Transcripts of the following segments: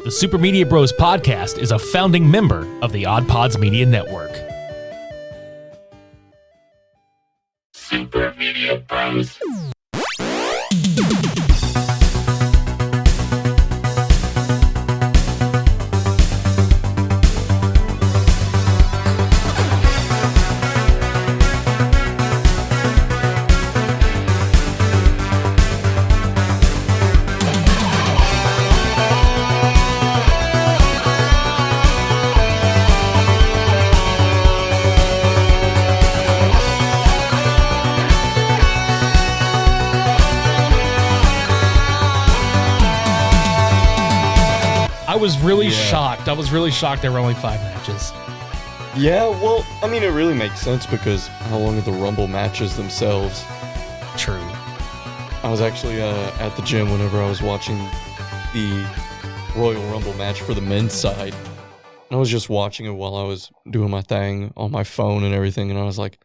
The Super Media Bros podcast is a founding member of the OddPods Media Network. Super Media Bros. I was really shocked. I was really shocked there were only 5 matches. Yeah, well, I mean, it really makes sense because how long are the Rumble matches themselves? True. I was actually at the gym whenever I was watching the Royal Rumble match for the men's side. I was just watching it while I was doing my thing on my phone and everything, and I was like,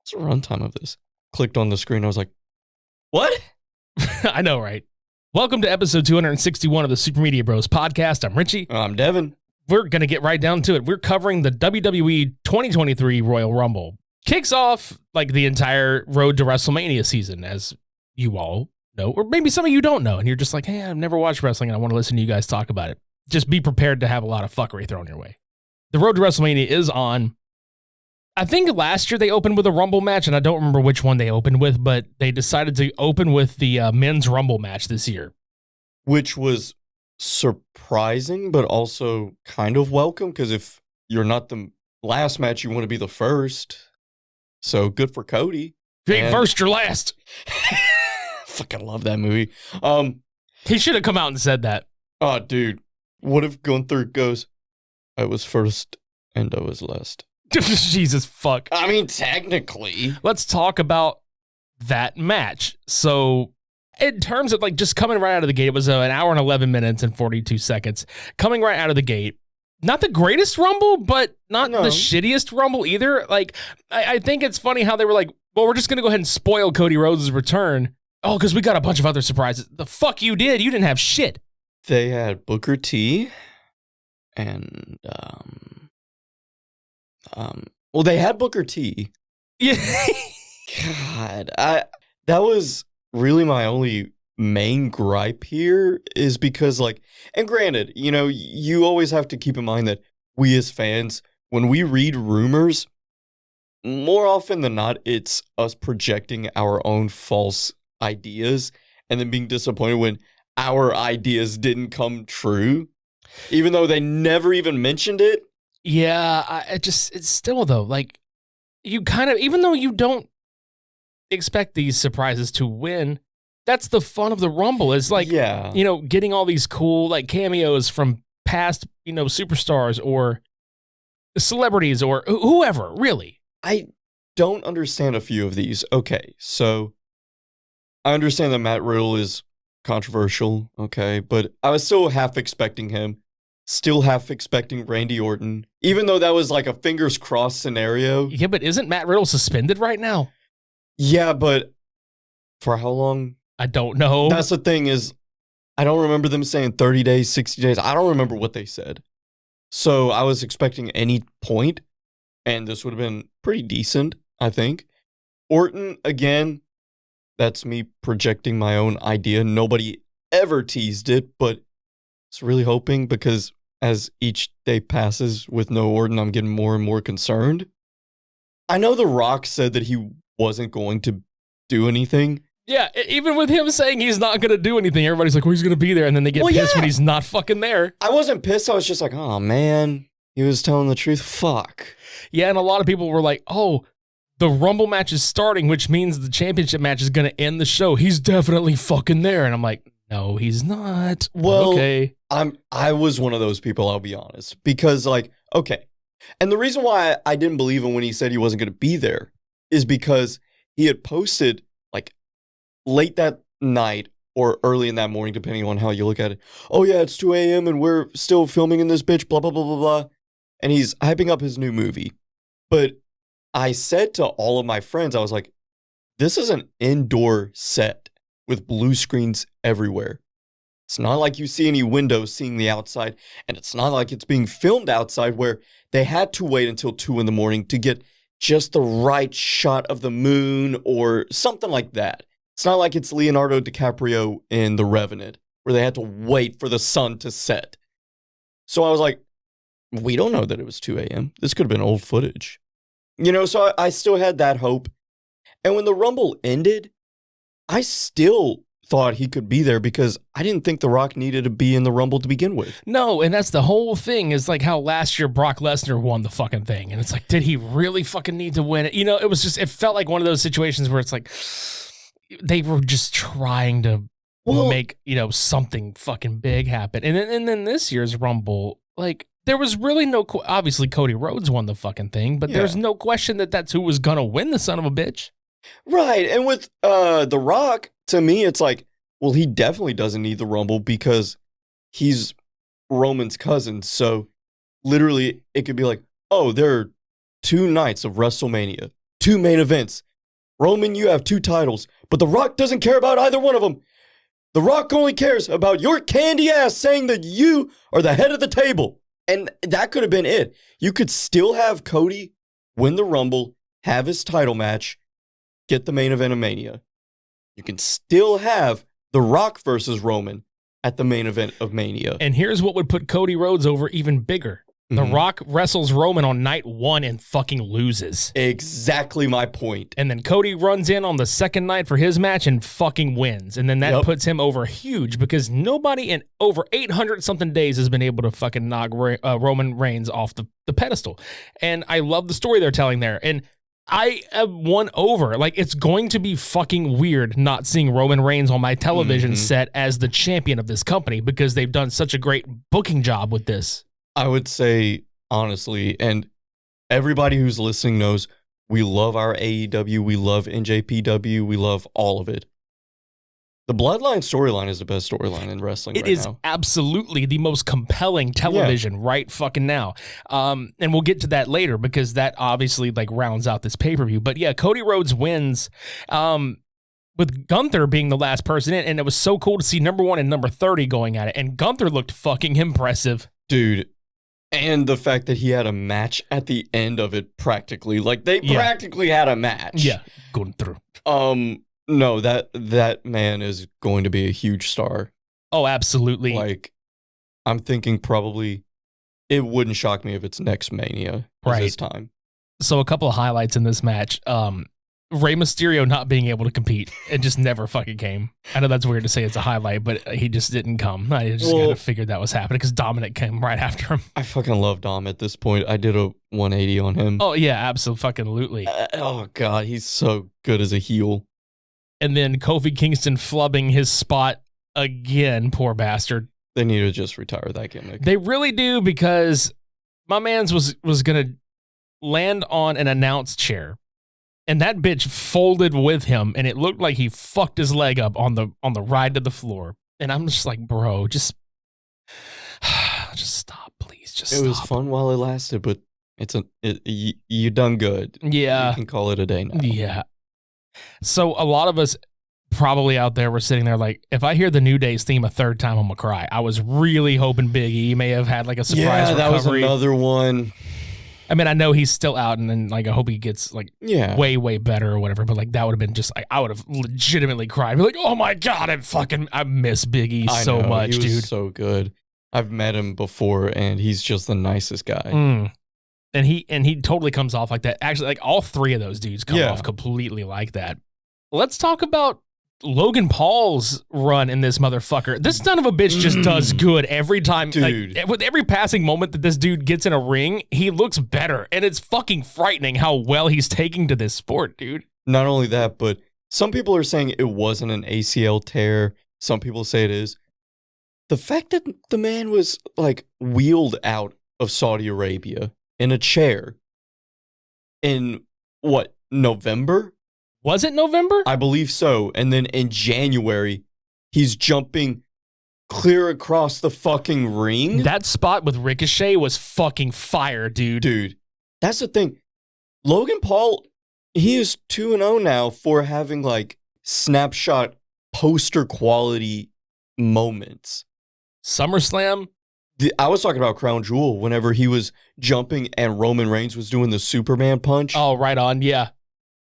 what's the runtime of this? Clicked on the screen, I was like, what? I know, right? Welcome to episode 261 of the Super Media Bros podcast. I'm Richie. I'm Devin. We're going to get right down to it. We're covering the WWE 2023 Royal Rumble. Kicks off like the entire road to WrestleMania season, as you all know, or maybe some of you don't know, and you're just like, hey, I've never watched wrestling and I want to listen to you guys talk about it. Just be prepared to have a lot of fuckery thrown your way. The road to WrestleMania is on. I think last year they opened with a Rumble match, and I don't remember which one they opened with, but they decided to open with the men's Rumble match this year. Which was surprising, but also kind of welcome, because if you're not the last match, you want to be the first. So good for Cody. If you ain't first, you're last. Fucking love that movie. He should have come out and said that. Oh, dude. What if Gunther goes, I was first and I was last? Jesus fuck. I mean, technically. Let's talk about that match. So, in terms of like just coming right out of the gate, it was an hour and 11 minutes and 42 seconds. Coming right out of the gate, not the greatest Rumble, but not the shittiest Rumble either. Like, I think it's funny how they were like, well, we're just going to go ahead and spoil Cody Rhodes' return. Oh, because we got a bunch of other surprises. The fuck you did? You didn't have shit. They had Booker T and, well, they had Booker T. Yeah. God, that was really my only main gripe here, is because, like, and granted, you know, you always have to keep in mind that we as fans, when we read rumors, more often than not, it's us projecting our own false ideas and then being disappointed when our ideas didn't come true, even though they never even mentioned it. Yeah, it's still though, like, you kind of, even though you don't expect these surprises to win, that's the fun of the Rumble. Is like, you know, getting all these cool like cameos from past, you know, superstars or celebrities or whoever, really. I don't understand a few of these. Okay, so I understand that Matt Riddle is controversial, okay, but I was still half expecting him. Still half expecting Randy Orton, even though that was like a fingers crossed scenario. Yeah, but isn't Matt Riddle suspended right now? Yeah, but for how long? I don't know. That's the thing, is I don't remember them saying 30 days, 60 days. I don't remember what they said. So I was expecting any point, and this would have been pretty decent, I think. Orton, again, that's me projecting my own idea. Nobody ever teased it, but I was really hoping, because as each day passes with no Orton, I'm getting more and more concerned. I know The Rock said that he wasn't going to do anything. Yeah, even with him saying he's not going to do anything, everybody's like, well, he's going to be there, and then they get pissed when he's not fucking there. I wasn't pissed. I was just like, oh, man, he was telling the truth. Fuck. Yeah, and a lot of people were like, oh, the Rumble match is starting, which means the championship match is going to end the show. He's definitely fucking there. And I'm like, no, he's not. Well, okay. I was one of those people, I'll be honest, because, like, okay. And the reason why I didn't believe him when he said he wasn't going to be there is because he had posted, like, late that night or early in that morning, depending on how you look at it. Oh, yeah, it's 2 a.m. and we're still filming in this bitch, blah, blah, blah, blah, blah. And he's hyping up his new movie. But I said to all of my friends, I was like, this is an indoor set with blue screens everywhere. It's not like you see any windows seeing the outside, and it's not like it's being filmed outside where they had to wait until 2 a.m. to get just the right shot of the moon or something like that. It's not like it's Leonardo DiCaprio in The Revenant where they had to wait for the sun to set. So I was like, we don't know that it was 2 a.m. This could have been old footage. So I still had that hope. And when the Rumble ended, I still thought he could be there because I didn't think The Rock needed to be in the Rumble to begin with. No, and that's the whole thing is like how last year Brock Lesnar won the fucking thing. And it's like, did he really fucking need to win it? It felt like one of those situations where it's like they were just trying to make, something fucking big happen. And then this year's Rumble, like there was really obviously Cody Rhodes won the fucking thing, but there's no question that that's who was going to win, the son of a bitch. Right. And with The Rock, to me, it's like, well, he definitely doesn't need the Rumble because he's Roman's cousin. So literally it could be like, oh, there are 2 nights of WrestleMania, 2 main events. Roman, you have 2 titles, but The Rock doesn't care about either one of them. The Rock only cares about your candy ass saying that you are the head of the table. And that could have been it. You could still have Cody win the Rumble, have his title match, get the main event of Mania. You can still have The Rock versus Roman at the main event of Mania. And here's what would put Cody Rhodes over even bigger. The Rock wrestles Roman on night 1 and fucking loses. Exactly my point. And then Cody runs in on the second night for his match and fucking wins. And then that puts him over huge because nobody in over 800-something days has been able to fucking knock Roman Reigns off the pedestal. And I love the story they're telling there. And I am won over. Like, it's going to be fucking weird not seeing Roman Reigns on my television set as the champion of this company because they've done such a great booking job with this. I would say, honestly, and everybody who's listening knows we love our AEW, we love NJPW, we love all of it. The Bloodline storyline is the best storyline in wrestling right now. It is absolutely the most compelling television right fucking now. And we'll get to that later because that obviously like rounds out this pay-per-view. But yeah, Cody Rhodes wins with Gunther being the last person in. And it was so cool to see number 1 and number 30 going at it. And Gunther looked fucking impressive. Dude. And the fact that he had a match at the end of it practically. Like, they practically had a match. Yeah, Gunther. No, that man is going to be a huge star. Oh, absolutely. Like, I'm thinking probably it wouldn't shock me if it's next Mania this time. So a couple of highlights in this match. Rey Mysterio not being able to compete. It just never fucking came. I know that's weird to say it's a highlight, but he just didn't come. I just kind of figured that was happening because Dominic came right after him. I fucking love Dom at this point. I did a 180 on him. Oh, yeah, absolutely. Oh, God, he's so good as a heel. And then Kofi Kingston flubbing his spot again, poor bastard. They need to just retire that gimmick. They really do because my man's was going to land on an announce chair. And that bitch folded with him, and it looked like he fucked his leg up on the ride to the floor. And I'm just like, bro, just stop, please. Just stop. It was fun while it lasted, but you done good. Yeah, you can call it a day now. Yeah. So a lot of us probably out there were sitting there like, if I hear the New Day's theme a third time, I'm gonna cry. I was really hoping Big E may have had like a surprise recovery. That was another one. I mean, I know he's still out, and then like I hope he gets like way better or whatever. But like that would have been just like I would have legitimately cried. Be like, oh my God, I miss Big E so much, dude. He was so good. I've met him before, and he's just the nicest guy. And he totally comes off like that. Actually, like all 3 of those dudes come off completely like that. Let's talk about Logan Paul's run in this motherfucker. This son of a bitch just does good every time. Dude. Like, with every passing moment that this dude gets in a ring, he looks better. And it's fucking frightening how well he's taking to this sport, dude. Not only that, but some people are saying it wasn't an ACL tear. Some people say it is. The fact that the man was like wheeled out of Saudi Arabia in a chair in November? Was it November? I believe so. And then in January, he's jumping clear across the fucking ring. That spot with Ricochet was fucking fire, dude. Dude, that's the thing. Logan Paul, he is 2-0 now for having like snapshot poster quality moments. SummerSlam. I was talking about Crown Jewel whenever he was jumping and Roman Reigns was doing the Superman punch. Oh, right on. Yeah.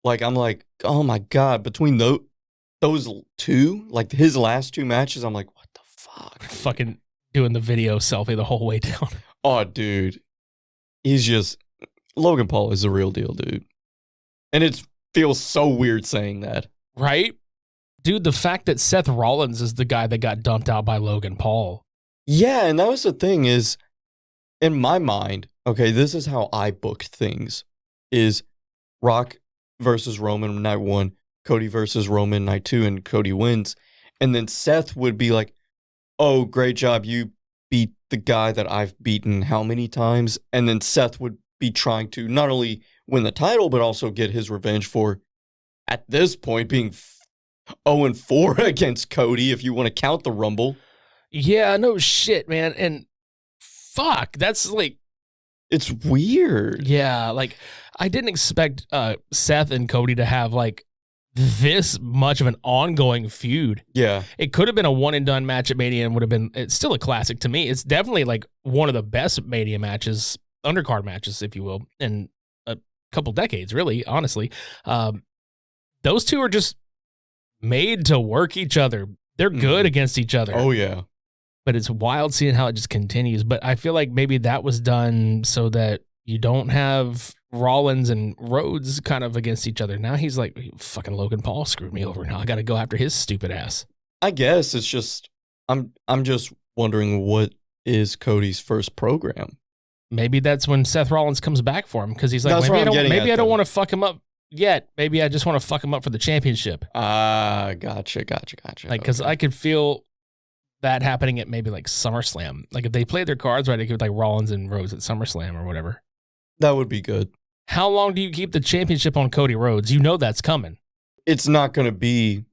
Like, I'm like, oh my God, between those two, like his last two matches, I'm like, what the fuck? Fucking doing the video selfie the whole way down. Oh, dude. Logan Paul is the real deal, dude. And it feels so weird saying that. Right? Dude, the fact that Seth Rollins is the guy that got dumped out by Logan Paul. Yeah, and that was the thing is, in my mind, okay, this is how I booked things, is Rock versus Roman night 1, Cody versus Roman night 2, and Cody wins. And then Seth would be like, oh, great job, you beat the guy that I've beaten how many times? And then Seth would be trying to not only win the title, but also get his revenge for, at this point, being 0-4 against Cody, if you want to count the Rumble. Yeah, no shit, man. And fuck, that's like... It's weird. Yeah, like, I didn't expect Seth and Cody to have, like, this much of an ongoing feud. Yeah. It could have been a one-and-done match at Mania and would have been... It's still a classic to me. It's definitely, like, one of the best Mania matches, undercard matches, if you will, in a couple decades, really, honestly. Those two are just made to work each other. They're good against each other. Oh, yeah. But it's wild seeing how it just continues. But I feel like maybe that was done so that you don't have Rollins and Rhodes kind of against each other. Now he's like, fucking Logan Paul screwed me over. Now I got to go after his stupid ass. I guess it's just, I'm just wondering what is Cody's first program. Maybe that's when Seth Rollins comes back for him because he's like, That's maybe I don't want to. to fuck him up yet. Maybe I just want to fuck him up for the championship. Gotcha. Like, because I could feel that happening at maybe like SummerSlam. Like if they played their cards right, it could be like Rollins and Rhodes at SummerSlam or whatever. That would be good. How long do you keep the championship on Cody Rhodes? You know that's coming. It's not going to be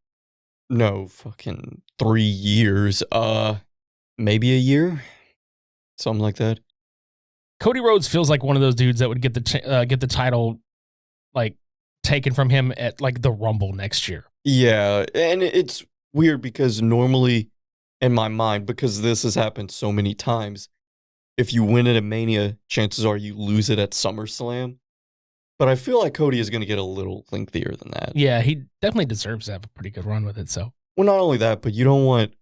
fucking 3 years. Maybe a year? Something like that. Cody Rhodes feels like one of those dudes that would get the title like taken from him at like the Rumble next year. Yeah, and it's weird because normally in my mind, because this has happened so many times, if you win at a Mania, chances are you lose it at SummerSlam. But I feel like Cody is going to get a little lengthier than that. Yeah, he definitely deserves to have a pretty good run with it. So, well, not only that, but you don't want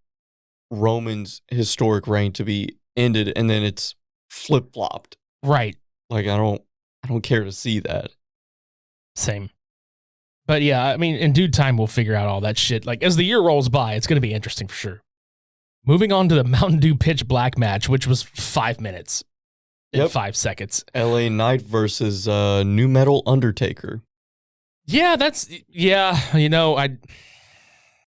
Roman's historic reign to be ended and then it's flip-flopped. Right. Like I don't care to see that. Same. But yeah, I mean, in due time, we'll figure out all that shit. Like as the year rolls by, it's going to be interesting for sure. Moving on to the Mountain Dew Pitch Black match, which was 5 minutes and 5 seconds. LA Knight versus New Metal Undertaker. Yeah, I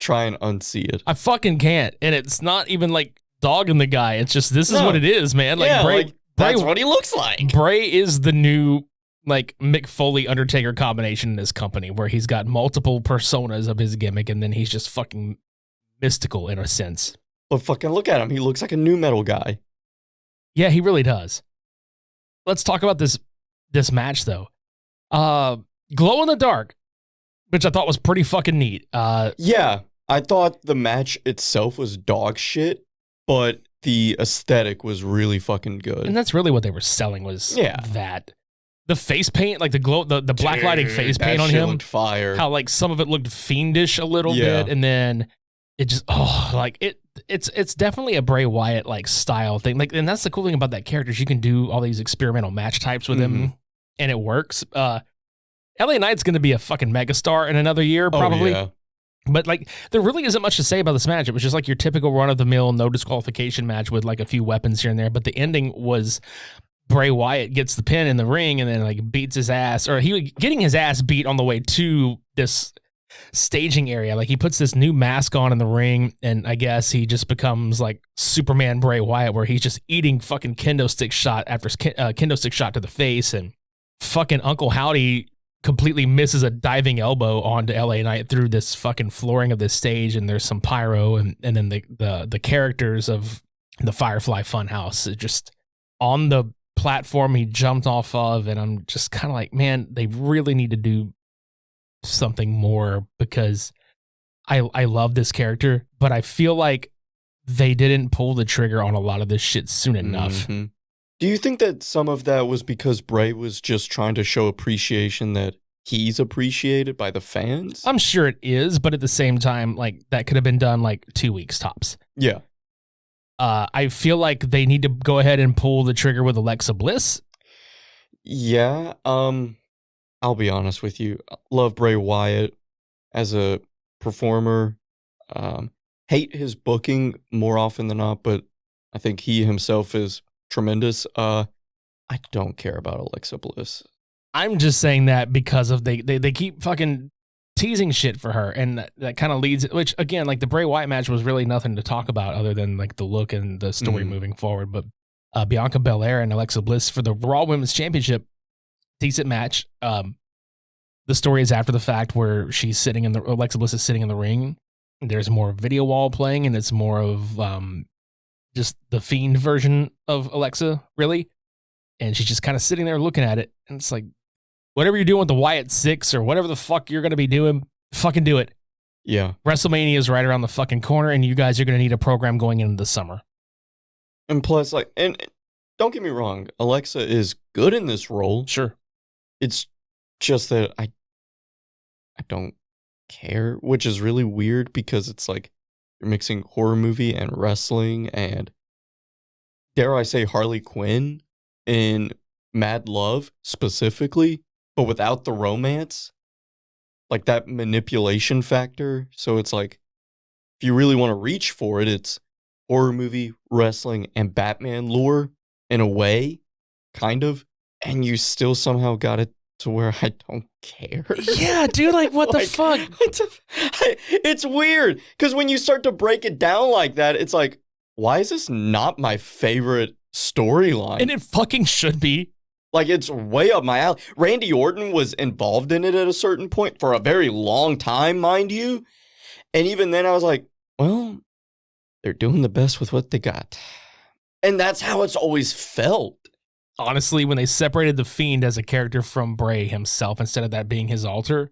try and unsee it. I fucking can't. And it's not even like dogging the guy. It's just, this is what it is, man. Like, yeah, that's what he looks like. Bray is the new like Mick Foley Undertaker combination in this company where he's got multiple personas of his gimmick and then he's just fucking mystical in a sense. But fucking look at him. He looks like a new metal guy. Yeah, he really does. Let's talk about this match though. Glow in the dark, which I thought was pretty fucking neat. Yeah, I thought the match itself was dog shit, but the aesthetic was really fucking good. And that's really what they were selling was that. The face paint, like the glow, the black lighting face paint on him. Looked fire. How like some of it looked fiendish a little bit, and then it just it's definitely a Bray Wyatt like style thing. Like, and that's the cool thing about that character is you can do all these experimental match types with him, and it works. LA Knight's going to be a fucking megastar in another year, probably. Oh, yeah. But like, there really isn't much to say about this match. It was just like your typical run of the mill, no disqualification match with like a few weapons here and there. But the ending was Bray Wyatt gets the pin in the ring and then like beats his ass, or he was getting his ass beat on the way to this staging area. Like he puts this new mask on in the ring, and I guess he just becomes like Superman Bray Wyatt, where he's just eating fucking kendo stick shot after kendo stick shot to the face, and fucking Uncle Howdy completely misses a diving elbow onto LA Knight through this fucking flooring of this stage, and there's some pyro, and then the characters of the Firefly Funhouse just on the platform he jumped off of, and I'm just kind of like, man, they really need to do something more because I love this character, but I feel like they didn't pull the trigger on a lot of this shit soon enough. Mhm. Do you think that some of that was because Bray was just trying to show appreciation that he's appreciated by the fans? I'm sure it is, but at the same time, like, that could have been done like 2 weeks tops. Yeah. I feel like they need to go ahead and pull the trigger with Alexa Bliss. Yeah. I'll be honest with you. Love Bray Wyatt as a performer. Hate his booking more often than not, but I think he himself is tremendous. I don't care about Alexa Bliss. I'm just saying that because of they keep fucking teasing shit for her, and that kind of leads, which again, like the Bray Wyatt match was really nothing to talk about other than like the look and the story moving forward. But Bianca Belair and Alexa Bliss for the Raw Women's Championship, decent match. The story is after the fact where Alexa Bliss is sitting in the ring. There's more video wall playing, and it's more of just the Fiend version of Alexa, really. And she's just kind of sitting there looking at it, and it's like, whatever you're doing with the Wyatt 6 or whatever the fuck you're going to be doing, fucking do it. Yeah. WrestleMania is right around the fucking corner, and you guys are going to need a program going into the summer. And plus, like, and don't get me wrong, Alexa is good in this role. Sure. It's just that I don't care, which is really weird because it's like you're mixing horror movie and wrestling and, dare I say, Harley Quinn in Mad Love specifically, but without the romance, like that manipulation factor. So it's like, if you really want to reach for it, it's horror movie, wrestling, and Batman lore in a way, kind of, and you still somehow got it to where I don't care. Yeah, dude, like, what the fuck? It's weird, because when you start to break it down like that, it's like, why is this not my favorite storyline? And it fucking should be. Like, it's way up my alley. Randy Orton was involved in it at a certain point for a very long time, mind you. And even then I was like, well, they're doing the best with what they got. And that's how it's always felt. Honestly, when they separated the Fiend as a character from Bray himself, instead of that being his alter,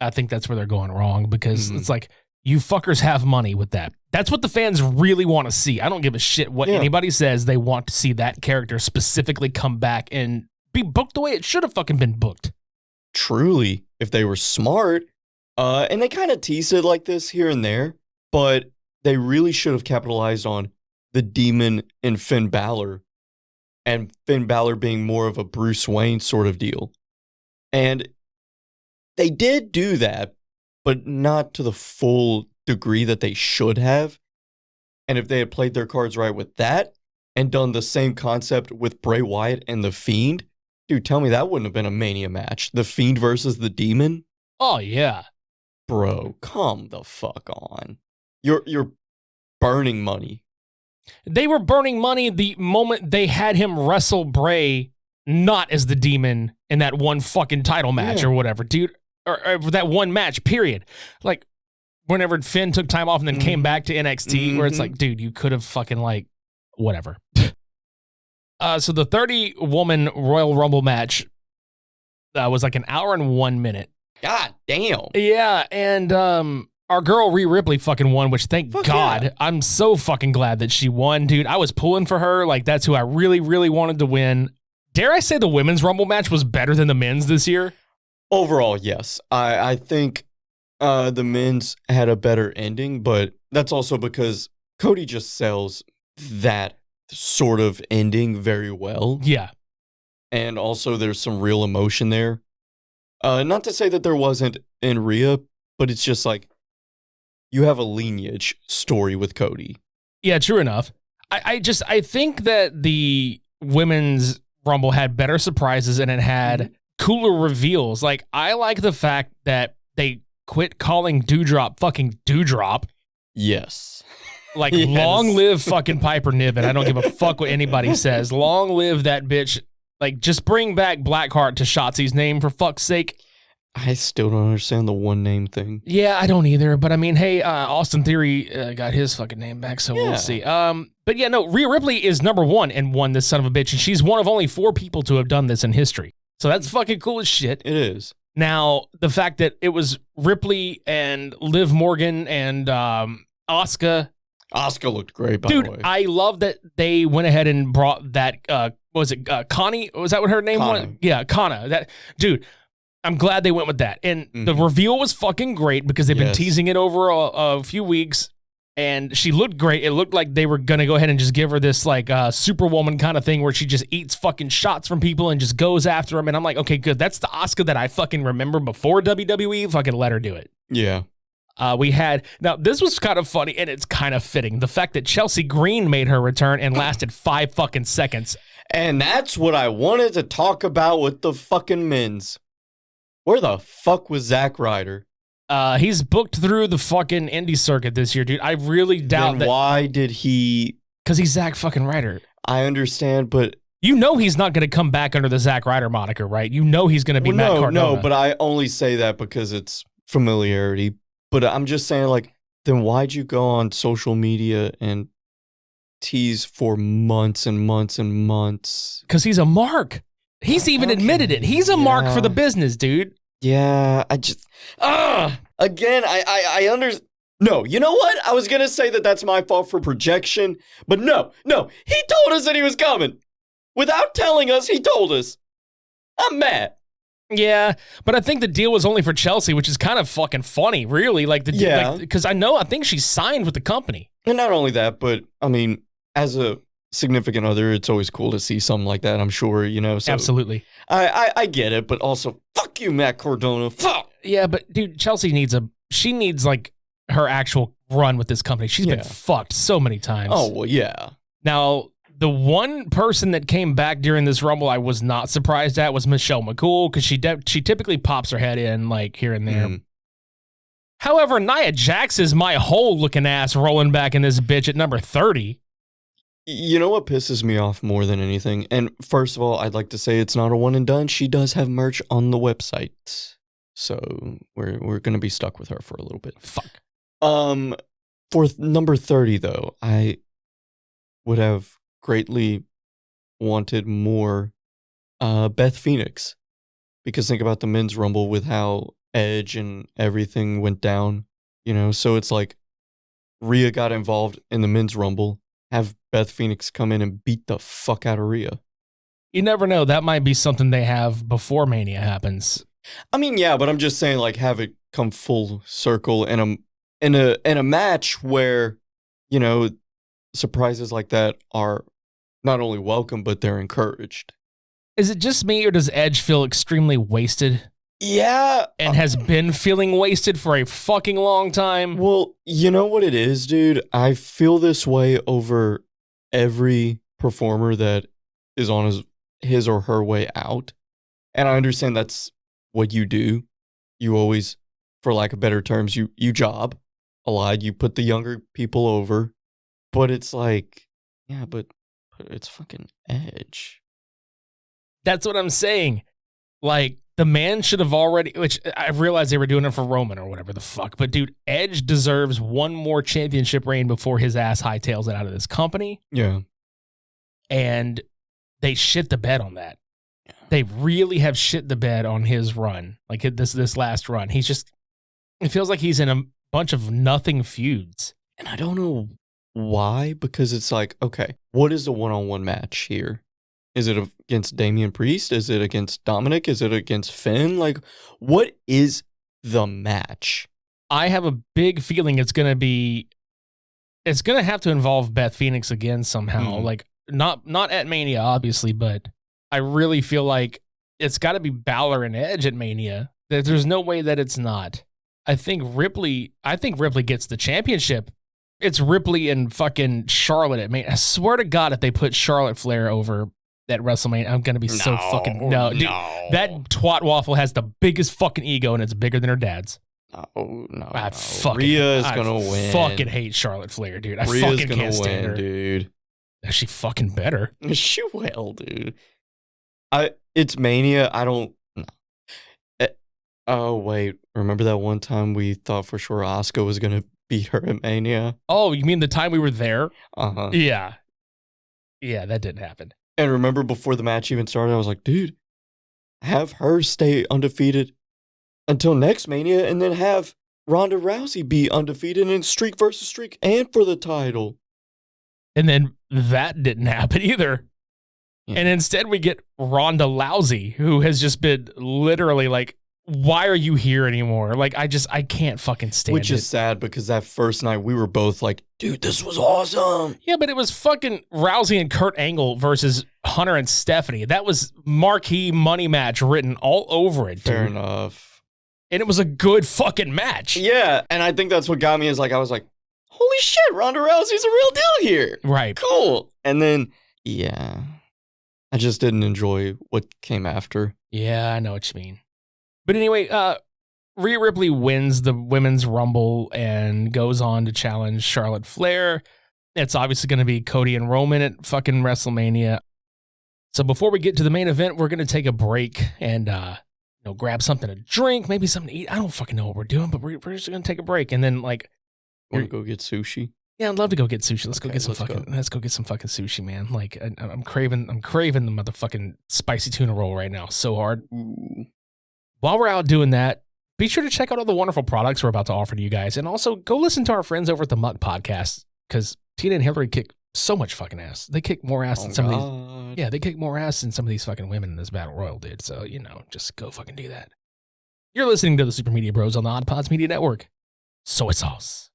I think that's where they're going wrong, because it's like, you fuckers have money with that. That's what the fans really want to see. I don't give a shit what anybody says. They want to see that character specifically come back and be booked the way it should have fucking been booked. Truly, if they were smart, and they kind of tease it like this here and there, but they really should have capitalized on the Demon in Finn Balor, and Finn Balor being more of a Bruce Wayne sort of deal. And they did do that, but not to the full degree that they should have. And if they had played their cards right with that and done the same concept with Bray Wyatt and The Fiend, dude, tell me that wouldn't have been a Mania match. The Fiend versus the Demon? Oh, yeah. Bro, come the fuck on. You're burning money. They were burning money the moment they had him wrestle Bray not as the Demon in that one fucking title match or whatever, dude. Or that one match, period. Like, whenever Finn took time off and then came back to NXT, where it's like, dude, you could have fucking, like, whatever. So the 30-woman Royal Rumble match was like an hour and 1 minute. God damn. Yeah, and our girl Ria Ripley fucking won, which thank God. Yeah. I'm so fucking glad that she won, dude. I was pulling for her. Like, that's who I really, really wanted to win. Dare I say the women's Rumble match was better than the men's this year? Overall, yes. I think the men's had a better ending, but that's also because Cody just sells that sort of ending very well. Yeah. And also there's some real emotion there. Not to say that there wasn't in Rhea, but it's just like, you have a lineage story with Cody. Yeah, true enough. I think that the women's Rumble had better surprises and it had cooler reveals. Like, I like the fact that they quit calling Doudrop fucking Doudrop. Yes. Like, long live fucking Piper Niven. I don't give a fuck what anybody says. Long live that bitch. Like, just bring back Blackheart to Shotzi's name, for fuck's sake. I still don't understand the one name thing. Yeah, I don't either. But I mean, hey, Austin Theory got his fucking name back, so we'll see. But yeah, no, Rhea Ripley is number one and won this son of a bitch, and she's one of only 4 people to have done this in history. So that's fucking cool as shit. It is. Now, the fact that it was Ripley and Liv Morgan and Asuka Asuka looked great, by Dude, the way. I love that they went ahead and brought that, what was it, Connie? Was that what her name was? Kana. Yeah, Kana. Dude, I'm glad they went with that. And the reveal was fucking great because they've been teasing it over a few weeks, and she looked great. It looked like they were going to go ahead and just give her this, like, Superwoman kind of thing where she just eats fucking shots from people and just goes after them. And I'm like, okay, good. That's the Asuka that I fucking remember before WWE. Fucking let her do it. Yeah. Now this was kind of funny and it's kind of fitting. The fact that Chelsea Green made her return and lasted 5 fucking seconds. And that's what I wanted to talk about with the fucking men's. Where the fuck was Zack Ryder? He's booked through the fucking indie circuit this year, dude. I really doubt that. Why did he? Because he's Zack fucking Ryder. I understand, but you know he's not going to come back under the Zack Ryder moniker, right? You know he's going to be Matt Cardona. No, but I only say that because it's familiarity. But I'm just saying, like, then why'd you go on social media and tease for months and months and months? Because he's a mark. He's even admitted it. He's a mark for the business, dude. Yeah, I just... Again, I understand. No, you know what? I was going to say that that's my fault for projection. But no. He told us that he was coming. Without telling us, he told us. I'm mad. Yeah, but I think the deal was only for Chelsea, which is kind of fucking funny, really. Because I think she's signed with the company. And not only that, but I mean, as a significant other, it's always cool to see something like that, I'm sure, you know. So absolutely. I get it, but also, fuck you, Matt Cardona. Fuck. Yeah, but dude, Chelsea needs like her actual run with this company. She's been fucked so many times. Oh, well, yeah. Now, the one person that came back during this Rumble I was not surprised at was Michelle McCool, because she typically pops her head in, like, here and there. However, Nia Jax is my whole looking ass rolling back in this bitch at number 30. You know what pisses me off more than anything? And first of all, I'd like to say it's not a one and done. She does have merch on the website. So we're going to be stuck with her for a little bit. Fuck. For number 30, though, I would have greatly wanted more Beth Phoenix, because think about the men's Rumble with how Edge and everything went down, you know. So it's like Rhea got involved in the men's Rumble, have Beth Phoenix come in and beat the fuck out of Rhea. You never know, that might be something they have before Mania happens. I mean, yeah, but I'm just saying, like, have it come full circle in a match where, you know, surprises like that are not only welcome, but they're encouraged. Is it just me, or does Edge feel extremely wasted? Yeah. And has been feeling wasted for a fucking long time? Well, you know what it is, dude? I feel this way over every performer that is on his or her way out. And I understand that's what you do. You always, for lack of better terms, you job a lot. You put the younger people over. But it's like, yeah, but it's fucking Edge. That's what I'm saying. Like, the man should have already, which I realized they were doing it for Roman or whatever the fuck, but dude, Edge deserves one more championship reign before his ass hightails it out of this company. Yeah. And they shit the bed on that. Yeah. They really have shit the bed on his run. Like this last run. He's just, it feels like he's in a bunch of nothing feuds. And I don't know why, because it's like, okay, what is the one-on-one match here? Is it against Damian Priest? Is it against Dominic? Is it against Finn? Like, what is the match? I have a big feeling it's going to have to involve Beth Phoenix again somehow. Like, not at Mania, obviously, but I really feel like it's got to be Balor and Edge at Mania. There's no way that it's not. I think Ripley gets the championship. It's Ripley and fucking Charlotte at Mania. I swear to God, if they put Charlotte Flair over at WrestleMania, I'm going to be so fucking... No, dude, that twat waffle has the biggest fucking ego, and it's bigger than her dad's. No. Rhea is going to win. I fucking hate Charlotte Flair, dude. Rhea's fucking can't stand her. Dude. She fucking better. She will, dude. It's Mania. I don't... No. Oh, wait. Remember that one time we thought for sure Asuka was going to beat her at Mania? Oh, you mean the time we were there? Uh-huh. Yeah. Yeah, that didn't happen. And remember, before the match even started, I was like, dude, have her stay undefeated until next Mania, and then have Ronda Rousey be undefeated in streak versus streak and for the title. And then that didn't happen either. Yeah. And instead we get Ronda Lousy, who has just been literally like, why are you here anymore? Like, I can't fucking stand it. Which is sad because that first night we were both like, dude, this was awesome. Yeah, but it was fucking Rousey and Kurt Angle versus Hunter and Stephanie. That was marquee money match written all over it, dude. Fair enough. And it was a good fucking match. Yeah, and I think that's what got me is like, I was like, holy shit, Ronda Rousey's a real deal here. Right. Cool. And then, yeah, I just didn't enjoy what came after. Yeah, I know what you mean. But anyway, Ria Ripley wins the Women's Rumble and goes on to challenge Charlotte Flair. It's obviously going to be Cody and Roman at fucking WrestleMania. So before we get to the main event, we're going to take a break and grab something to drink, maybe something to eat. I don't fucking know what we're doing, but we're just going to take a break. And then like, Want to go get sushi? yeah, I'd love to go get sushi. Let's go Okay, get some let's fucking. go. Let's go get some fucking sushi, man. Like I'm craving the motherfucking spicy tuna roll right now, so hard. Ooh. While we're out doing that, be sure to check out all the wonderful products we're about to offer to you guys. And also go listen to our friends over at the Muck Podcast, because Tina and Hillary kick so much fucking ass. They kick more ass than some of these. Yeah, they kick more ass than some of these fucking women in this battle royal did. So, just go fucking do that. You're listening to the Super Media Bros on the OddPods Media Network. Soy sauce.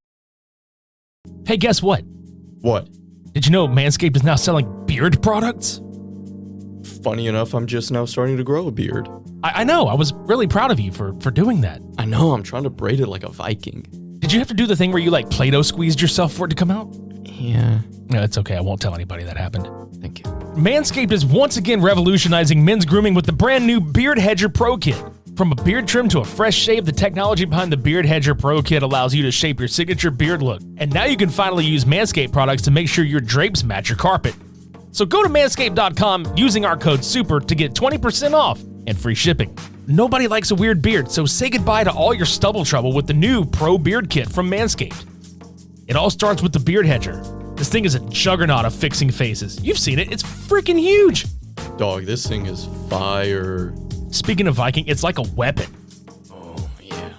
Hey, guess what? What? Did you know Manscaped is now selling beard products? Funny enough, I'm just now starting to grow a beard. I know. I was really proud of you for doing that. I know, I'm trying to braid it like a Viking. Did you have to do the thing where you like Play-Doh squeezed yourself for it to come out? Yeah. No, it's okay. I won't tell anybody that happened. Thank you. Manscaped is once again revolutionizing men's grooming with the brand new Beard Hedger Pro Kit. From a beard trim to a fresh shave, the technology behind the Beard Hedger Pro Kit allows you to shape your signature beard look. And now you can finally use Manscaped products to make sure your drapes match your carpet. So go to manscaped.com using our code SUPER to get 20% off and free shipping. Nobody likes a weird beard, so say goodbye to all your stubble trouble with the new Pro Beard Kit from Manscaped. It all starts with the Beard Hedger. This thing is a juggernaut of fixing faces. You've seen it. It's freaking huge. Dog, this thing is fire. Speaking of Viking, it's like a weapon. Oh, yeah.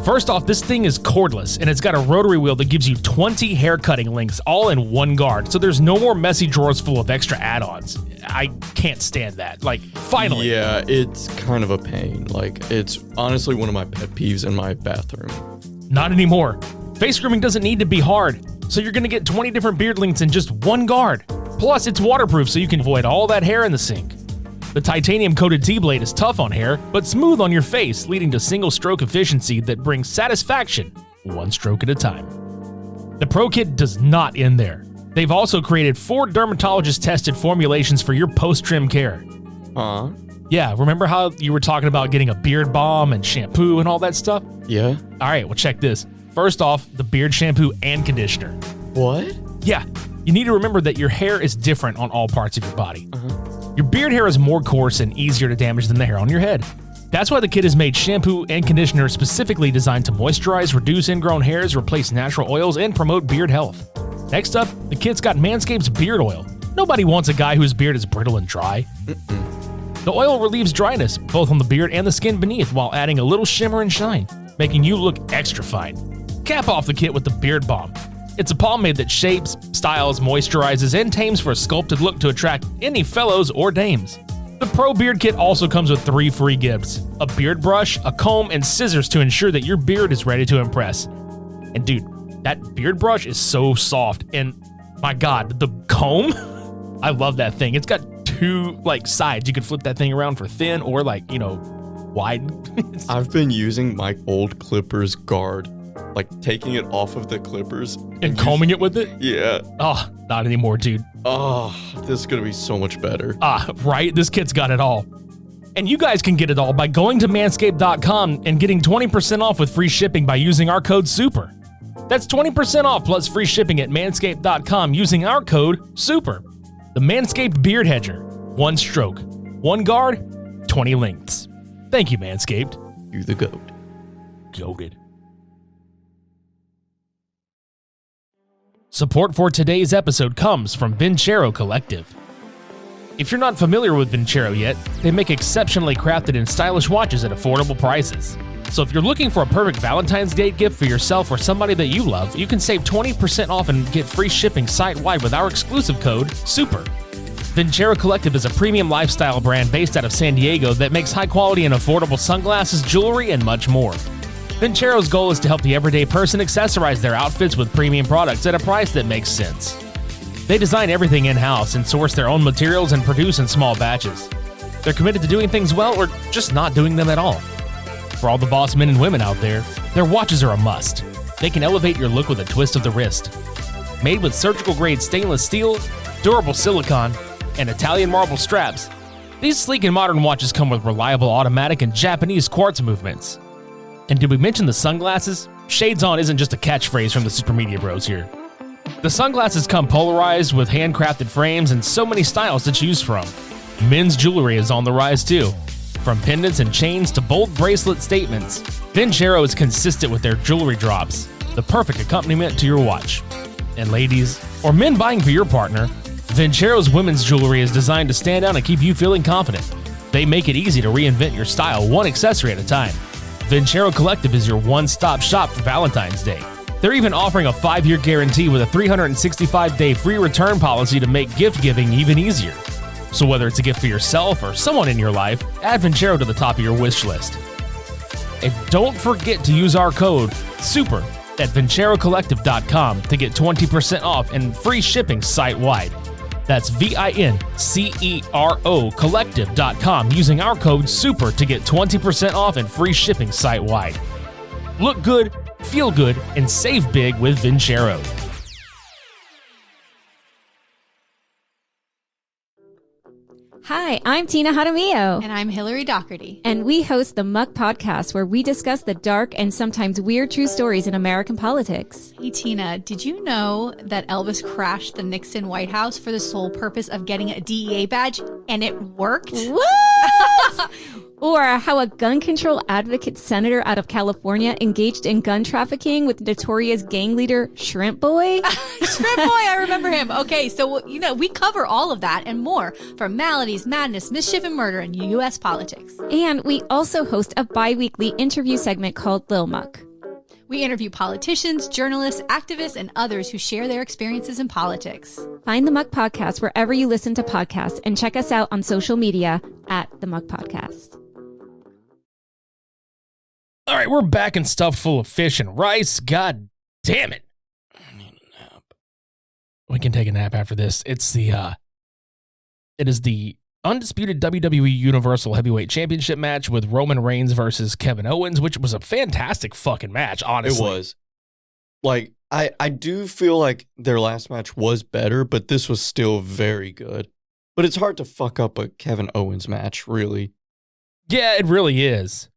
First off, this thing is cordless, and it's got a rotary wheel that gives you 20 hair cutting links all in one guard, so there's no more messy drawers full of extra add-ons. I can't stand that. Like, finally. Yeah, it's kind of a pain. Like, it's honestly one of my pet peeves in my bathroom. Not anymore. Face grooming doesn't need to be hard, so you're going to get 20 different beard links in just one guard. Plus, it's waterproof, so you can avoid all that hair in the sink. The titanium-coated T-blade is tough on hair, but smooth on your face, leading to single-stroke efficiency that brings satisfaction one stroke at a time. The Pro Kit does not end there. They've also created 4 dermatologist-tested formulations for your post-trim care. Huh? Yeah, remember how you were talking about getting a beard balm and shampoo and all that stuff? Yeah? All right, well, check this. First off, the beard shampoo and conditioner. What? Yeah, you need to remember that your hair is different on all parts of your body. Your beard hair is more coarse and easier to damage than the hair on your head. That's why the kit has made shampoo and conditioner specifically designed to moisturize, reduce ingrown hairs, replace natural oils, and promote beard health. Next up, the kit's got Manscaped's beard oil. Nobody wants a guy whose beard is brittle and dry. The oil relieves dryness, both on the beard and the skin beneath, while adding a little shimmer and shine, making you look extra fine. Cap off the kit with the Beard Balm. It's a pomade that shapes, styles, moisturizes, and tames for a sculpted look to attract any fellows or dames. The Pro Beard Kit also comes with 3 free gifts: a beard brush, a comb, and scissors to ensure that your beard is ready to impress. And dude, that beard brush is so soft, and my god, the comb? I love that thing. It's got 2 sides. You can flip that thing around for thin or wide. I've been using my old clippers guard, taking it off of the clippers and combing it with it? Yeah. Oh, not anymore, dude. Oh, this is gonna be so much better. Right? This kit's got it all. And you guys can get it all by going to manscaped.com and getting 20% off with free shipping by using our code SUPER. That's 20% off plus free shipping at manscaped.com using our code SUPER. The Manscaped Beard Hedger. 1 stroke, 1 guard, 20 lengths. Thank you, Manscaped. You the goat. Goated. Support for today's episode comes from Vincero Collective. If you're not familiar with Vincero yet, they make exceptionally crafted and stylish watches at affordable prices. So if you're looking for a perfect Valentine's Day gift for yourself or somebody that you love, you can save 20% off and get free shipping site-wide with our exclusive code SUPER. Vincero Collective is a premium lifestyle brand based out of San Diego that makes high-quality and affordable sunglasses, jewelry, and much more. Vincero's goal is to help the everyday person accessorize their outfits with premium products at a price that makes sense. They design everything in-house and source their own materials and produce in small batches. They're committed to doing things well or just not doing them at all. For all the boss men and women out there, their watches are a must. They can elevate your look with a twist of the wrist. Made with surgical-grade stainless steel, durable silicone, and Italian marble straps, these sleek and modern watches come with reliable automatic and Japanese quartz movements. And did we mention the sunglasses? Shades on isn't just a catchphrase from the Super Media Bros here. The sunglasses come polarized with handcrafted frames and so many styles to choose from. Men's jewelry is on the rise too. From pendants and chains to bold bracelet statements, Vincero is consistent with their jewelry drops, the perfect accompaniment to your watch. And ladies, or men buying for your partner, Vincero's women's jewelry is designed to stand out and keep you feeling confident. They make it easy to reinvent your style one accessory at a time. Vincero Collective is your one-stop shop for Valentine's Day. They're even offering a 5-year guarantee with a 365-day free return policy to make gift giving even easier. So whether it's a gift for yourself or someone in your life, add Vincero to the top of your wish list. And don't forget to use our code SUPER at VinceroCollective.com to get 20% off and free shipping site-wide. That's VINCERO Collective.com using our code SUPER to get 20% off and free shipping site-wide. Look good, feel good, and save big with Vincero. Hi, I'm Tina Jaramillo. And I'm Hillary Doherty. And we host the Muck Podcast, where we discuss the dark and sometimes weird true stories in American politics. Hey, Tina, did you know that Elvis crashed the Nixon White House for the sole purpose of getting a DEA badge? And it worked? What? Or how a gun control advocate senator out of California engaged in gun trafficking with notorious gang leader Shrimp Boy? Shrimp Boy, I remember him. Okay, so, we cover all of that and more from maladies, madness, mischief, and murder in U.S. politics. And we also host a bi-weekly interview segment called Lil Muck. We interview politicians, journalists, activists, and others who share their experiences in politics. Find the Muck Podcast wherever you listen to podcasts and check us out on social media at the Muck Podcast. All right, we're back and stuffed full of fish and rice. God damn it. I need a nap. We can take a nap after this. It is the undisputed WWE Universal Heavyweight Championship match with Roman Reigns versus Kevin Owens, which was a fantastic fucking match, honestly. It was. Like, I do feel like their last match was better, but this was still very good. But it's hard to fuck up a Kevin Owens match, really. Yeah, it really is.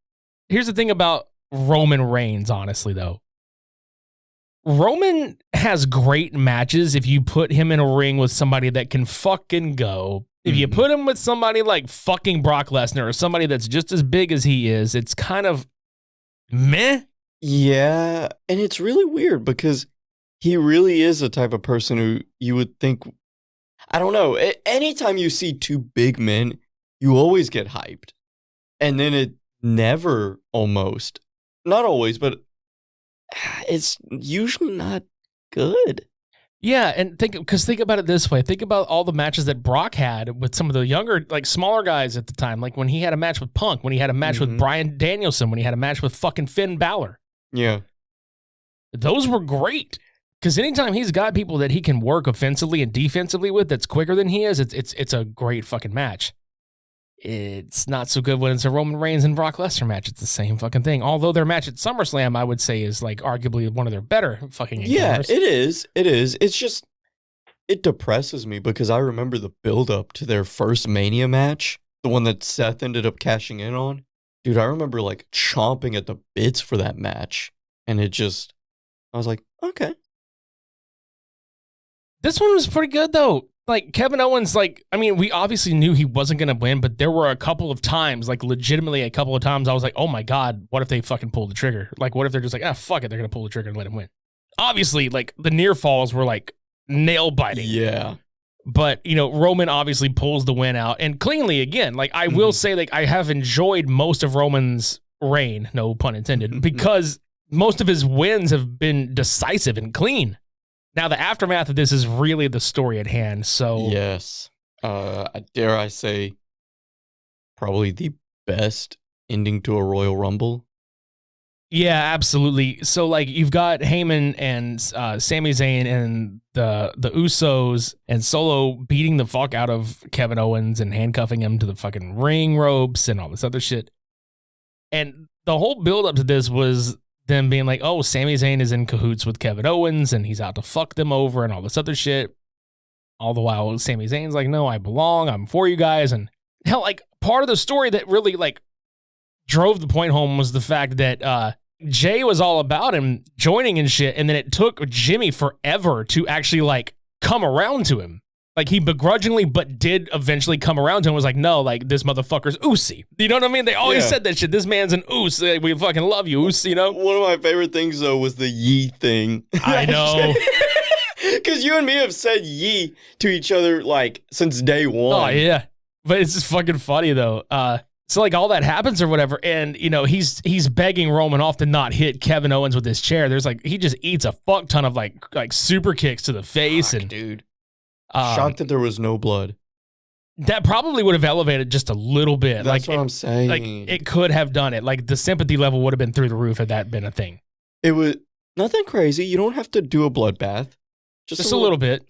Here's the thing about Roman Reigns, honestly, though. Roman has great matches if you put him in a ring with somebody that can fucking go. If you put him with somebody like fucking Brock Lesnar or somebody that's just as big as he is, it's kind of meh. Yeah, and it's really weird because he really is a type of person who you would think, I don't know, anytime you see two big men, you always get hyped. And then it never almost, not always, but it's usually not good. Yeah, and think about it this way. Think about all the matches that Brock had with some of the younger, like smaller guys at the time. Like when he had a match with Punk, when he had a match with Bryan Danielson, when he had a match with fucking Finn Balor. Yeah. Those were great. Because anytime he's got people that he can work offensively and defensively with that's quicker than he is, it's a great fucking match. It's not so good when it's a Roman Reigns and Brock Lesnar match. It's the same fucking thing. Although their match at SummerSlam, I would say, is like arguably one of their better fucking encounters. Yeah, it is. It is. It's just, it depresses me because I remember the build-up to their first Mania match, the one that Seth ended up cashing in on. Dude, I remember like chomping at the bits for that match. And it just, I was like, okay. This one was pretty good, though. Like, Kevin Owens, like, I mean, we obviously knew he wasn't going to win, but there were a couple of times, like, legitimately a couple of times, I was like, oh my God, what if they fucking pull the trigger? Like, what if they're just like, fuck it, they're going to pull the trigger and let him win? Obviously, like, the near falls were, like, nail-biting. Yeah. But, Roman obviously pulls the win out, and cleanly, again, like, I will say, like, I have enjoyed most of Roman's reign, no pun intended, because most of his wins have been decisive and clean. Now, the aftermath of this is really the story at hand. So, Yes. Dare I say, probably the best ending to a Royal Rumble. yeah, absolutely. So, like, you've got Heyman and Sami Zayn and the Usos and Solo beating the fuck out of Kevin Owens and handcuffing him to the fucking ring ropes and all this other shit. And the whole build up to this was them being like, oh, Sami Zayn is in cahoots with Kevin Owens and he's out to fuck them over and all this other shit. All the while, Sami Zayn's like, no, I belong. I'm for you guys. And hell, like, part of the story that really, like, drove the point home was the fact that Jay was all about him joining and shit. And then it took Jimmy forever to actually, like, come around to him. Like, he begrudgingly, but did eventually come around to him and was like, no, like, this motherfucker's Usi. You know what I mean? They always said that shit. This man's an Us. We fucking love you, Us, you know? One of my favorite things, though, was the yee thing. I know. Because you and me have said yee to each other, like, since day one. Oh, yeah. But it's just fucking funny, though. So, like, all that happens or whatever, and, you know, he's begging Roman off to not hit Kevin Owens with his chair. There's, like, he just eats a fuck ton of, like super kicks to the face. Fuck, and dude. Shocked that there was no blood. That probably would have elevated just a little bit. That's what I'm saying. Like, it could have done it. Like, the sympathy level would have been through the roof had that been a thing. It was nothing crazy. You don't have to do a bloodbath. Just a little bit.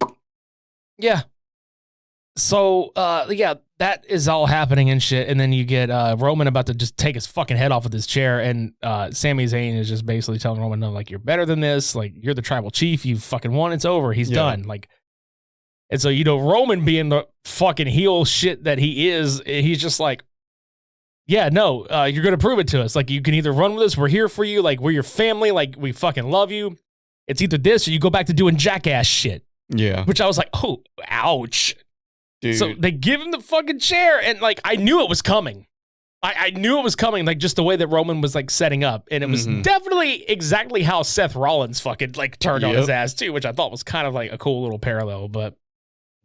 Yeah. So, yeah, that is all happening and shit. And then you get Roman about to just take his fucking head off of this chair. And Sami Zayn is just basically telling Roman, no, like, you're better than this. Like, you're the tribal chief. You fucking won. It's over. He's done. Like, and so, you know, Roman being the fucking heel shit that he is, he's just like, yeah, no, you're going to prove it to us. Like, you can either run with us. We're here for you. Like, we're your family. Like, we fucking love you. It's either this or you go back to doing jackass shit. Yeah. Which I was like, oh, ouch. Dude. So they give him the fucking chair, and, like, I knew it was coming. I knew it was coming, like, just the way that Roman was, like, setting up. And it was definitely exactly how Seth Rollins fucking, like, turned on his ass, too, which I thought was kind of, like, a cool little parallel. But,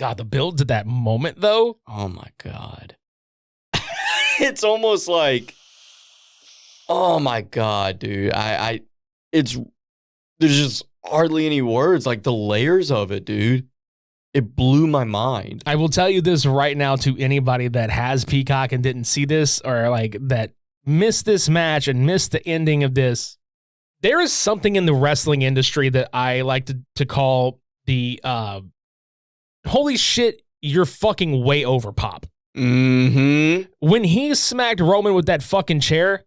God, the build to that moment, though. Oh, my God. It's almost like, oh, my God, dude. There's just hardly any words, like, the layers of it, dude. It blew my mind. I will tell you this right now to anybody that has Peacock and didn't see this, or, like, that missed this match and missed the ending of this. There is something in the wrestling industry that I like to call the holy shit, you're fucking way over pop. Mm-hmm. When he smacked Roman with that fucking chair,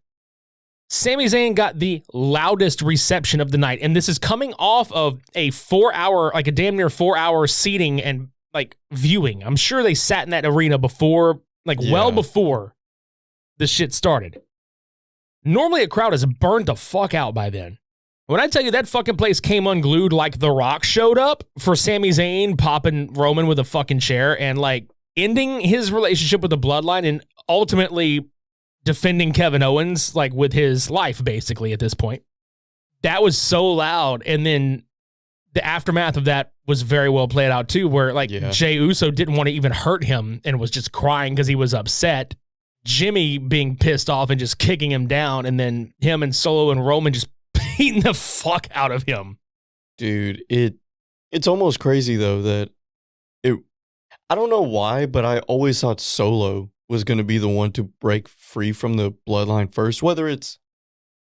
Sami Zayn got the loudest reception of the night. And this is coming off of a 4-hour, like a damn near 4-hour seating and, like, viewing. I'm sure they sat in that arena before, like, well before the shit started. Normally a crowd is burned the fuck out by then. When I tell you that fucking place came unglued like The Rock showed up for Sami Zayn popping Roman with a fucking chair and, like, ending his relationship with the Bloodline and ultimately defending Kevin Owens, like, with his life, basically, at this point. That was so loud. And then the aftermath of that was very well played out, too, where, like, Jey Uso didn't want to even hurt him and was just crying because he was upset. Jimmy being pissed off and just kicking him down, and then him and Solo and Roman just beating the fuck out of him. Dude, it's almost crazy, though, that I don't know why, but I always thought Solo was going to be the one to break free from the Bloodline first, whether it's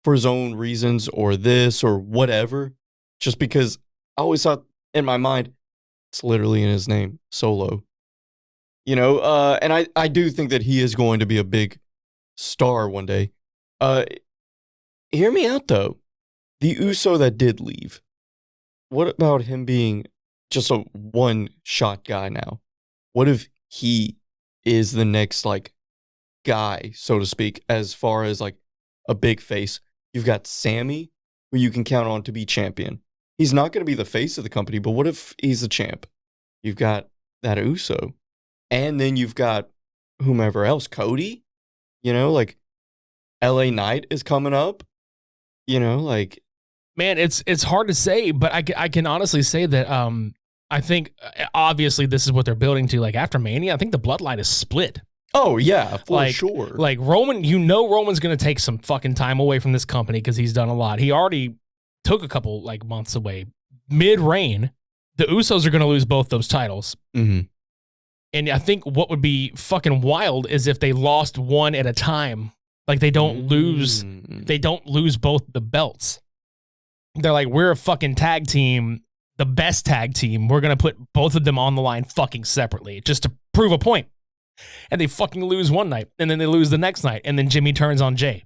for his own reasons or this or whatever, just because I always thought in my mind, it's literally in his name, Solo. You know, and I do think that he is going to be a big star one day. Hear me out, though. The Uso that did leave, what about him being just a one-shot guy now? What if he is the next, like, guy, so to speak, as far as, like, a big face? You've got Sammy, who you can count on to be champion. He's not going to be the face of the company, but what if he's the champ? You've got that Uso. And then you've got whomever else, Cody? You know, like, LA Knight is coming up. You know, like... Man, it's hard to say, but I can honestly say that I think, obviously, this is what they're building to. Like, after Mania, I think the Bloodline is split. Oh, yeah, for like, sure. Like Roman, you know Roman's going to take some fucking time away from this company because he's done a lot. He already took a couple like months away. Mid-reign, the Usos are going to lose both those titles. Mm-hmm. And I think what would be fucking wild is if they lost one at a time. Like they don't lose both the belts. They're like, we're a fucking tag team, the best tag team. We're going to put both of them on the line fucking separately just to prove a point. And they fucking lose one night, and then they lose the next night, and then Jimmy turns on Jay.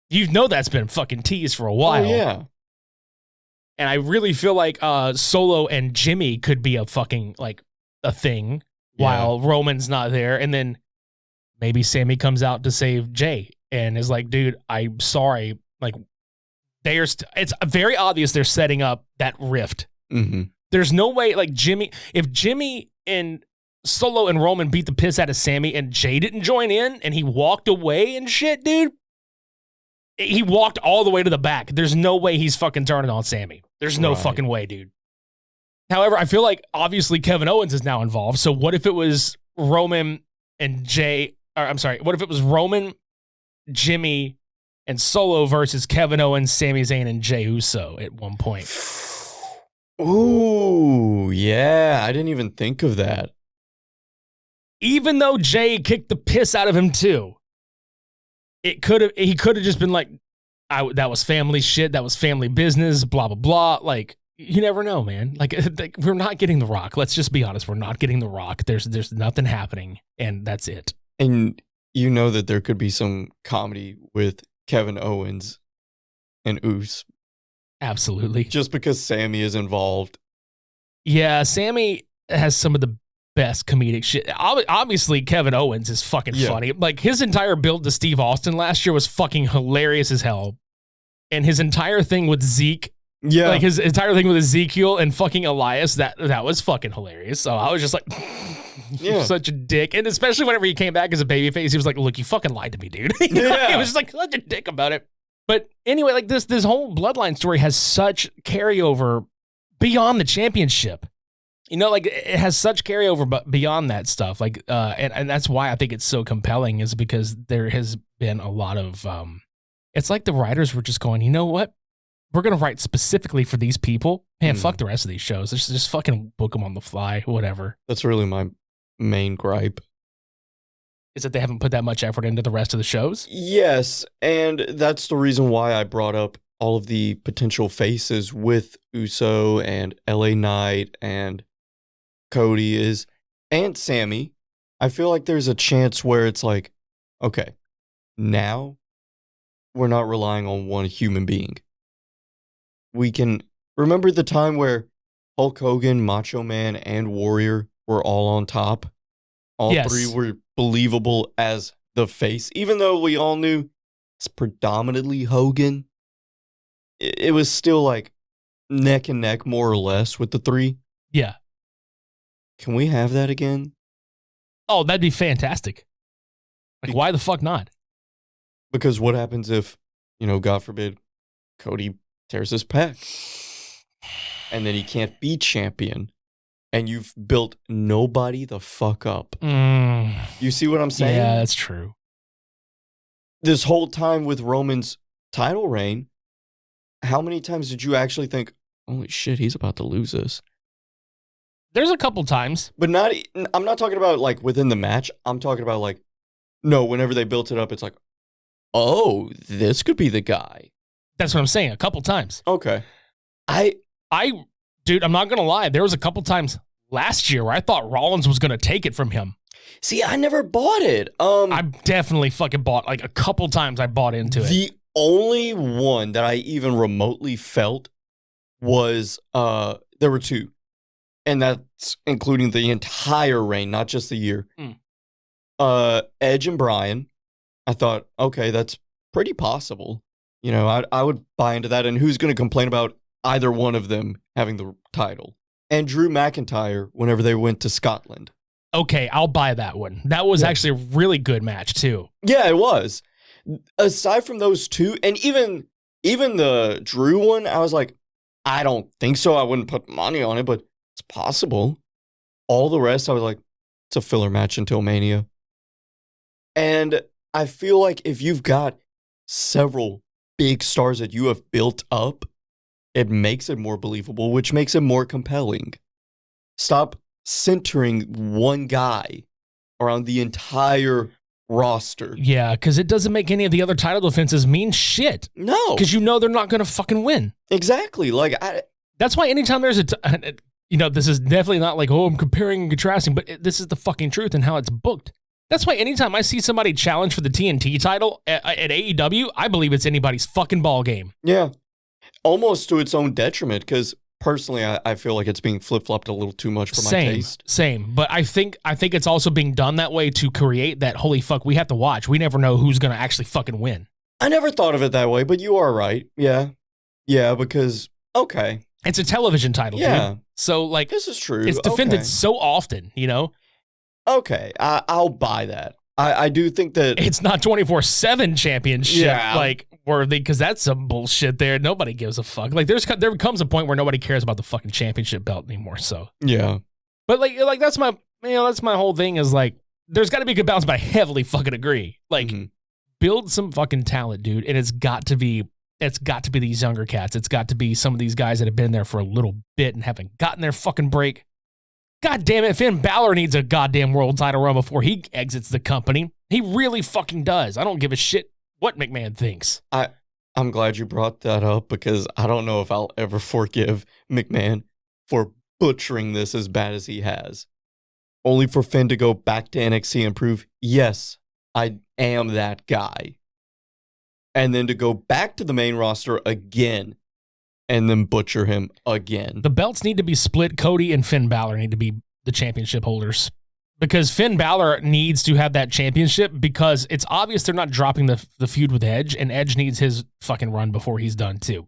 You know that's been fucking teased for a while. Oh, yeah. And I really feel like Solo and Jimmy could be a fucking, like, a thing while Roman's not there. And then maybe Sammy comes out to save Jay and is like, dude, I'm sorry. Like, it's very obvious they're setting up that rift. Mm-hmm. There's no way, like, if Jimmy and Solo and Roman beat the piss out of Sammy and Jay didn't join in and he walked away and shit, dude, he walked all the way to the back. There's no way he's fucking turning on Sammy. There's no fucking way, dude. However, I feel like obviously Kevin Owens is now involved. So what if it was Roman and Jay, or I'm sorry, what if it was Roman, Jimmy, and Solo versus Kevin Owens, Sami Zayn, and Jey Uso at one point? Ooh, yeah. I didn't even think of that. Even though Jay kicked the piss out of him too, he could have just been like, that was family shit, that was family business, blah blah blah. Like, you never know, man. Like we're not getting The Rock. Let's just be honest, we're not getting The Rock. There's nothing happening, and that's it. And you know that there could be some comedy with Kevin Owens and Uso. Absolutely. Just because Sammy is involved. Yeah, Sammy has some of the best comedic shit. Obviously, Kevin Owens is fucking funny. Like, his entire build to Steve Austin last year was fucking hilarious as hell. And his entire thing with Zeke, like his entire thing with Ezekiel and fucking Elias, that was fucking hilarious. So I was just like, you're such a dick. And especially whenever he came back as a babyface, he was like, look, you fucking lied to me, dude. He was just like such a dick about it. But anyway, like this whole Bloodline story has such carryover beyond the championship. You know, like it has such carryover beyond that stuff. Like, and that's why I think it's so compelling, is because there has been a lot of, it's like the writers were just going, you know what? We're going to write specifically for these people. Man, fuck the rest of these shows. Just fucking book them on the fly, whatever. That's really my main gripe. Is that they haven't put that much effort into the rest of the shows? Yes, and that's the reason why I brought up all of the potential faces with Uso and LA Knight and Cody and Sammy. I feel like there's a chance where it's like, okay, now we're not relying on one human being. We can remember the time where Hulk Hogan, Macho Man, and Warrior were all on top. All three were believable as the face, even though we all knew it's predominantly Hogan. It was still like neck and neck, more or less, with the three. Yeah. Can we have that again? Oh, that'd be fantastic. Like, why the fuck not? Because what happens if, God forbid, Cody tears his pec and then he can't be champion and you've built nobody the fuck up? You see what I'm saying? Yeah, that's true. This whole time with Roman's title reign, how many times did you actually think, holy shit, he's about to lose this? There's a couple times. But I'm not talking about like within the match. I'm talking about like, no, whenever they built it up, it's like, oh, this could be the guy. That's what I'm saying. A couple times. Okay. Dude, I'm not going to lie. There was a couple times last year where I thought Rollins was going to take it from him. See, I never bought it. I definitely fucking bought, like a couple times I bought into it. The only one that I even remotely felt was, there were two. And that's including the entire reign, not just the year. Edge and Bryan. I thought, okay, that's pretty possible. I would buy into that. And who's going to complain about either one of them having the title? And Drew McIntyre whenever they went to Scotland. Okay, I'll buy that one. That was actually a really good match, too. Yeah, it was. Aside from those two, and even the Drew one, I was like, I don't think so. I wouldn't put money on it, but it's possible. All the rest, I was like, it's a filler match until Mania. And I feel like if you've got several big stars that you have built up, it makes it more believable, which makes it more compelling. Stop centering one guy around the entire roster. Yeah, because it doesn't make any of the other title defenses mean shit. No. Because you know they're not going to fucking win. Exactly. Like, That's why anytime there's this is definitely not like, oh, I'm comparing and contrasting, but this is the fucking truth and how it's booked. That's why anytime I see somebody challenge for the TNT title at AEW, I believe it's anybody's fucking ball game. Yeah. Almost to its own detriment, because personally, I feel like it's being flip-flopped a little too much for my taste. Same. But I think it's also being done that way to create that, holy fuck, we have to watch. We never know who's going to actually fucking win. I never thought of it that way, but you are right. Yeah. Yeah, because, okay. It's a television title, dude. So, like, this is true. It's defended Okay. so often, you know? Okay, I'll buy that. I do think that It's not 24/7 championship, Yeah. like, worthy, because that's some bullshit there. Nobody gives a fuck. Like, there comes a point where nobody cares about the fucking championship belt anymore, so. yeah. But, like that's my whole thing is, like, there's got to be a good balance, but I heavily fucking agree. Like, build some fucking talent, dude, and it's got to be these younger cats. It's got to be some of these guys that have been there for a little bit and haven't gotten their fucking break. God damn it, Finn Balor needs a goddamn world title run before he exits the company. He really fucking does. I don't give a shit what McMahon thinks. I'm glad you brought that up because I don't know if I'll ever forgive McMahon for butchering this as bad as he has. Only for Finn to go back to NXT and prove, yes, I am that guy. And then to go back to the main roster again and then butcher him again. The belts need to be split. Cody and Finn Balor need to be the championship holders because Finn Balor needs to have that championship because it's obvious they're not dropping the feud with Edge, and Edge needs his fucking run before he's done too.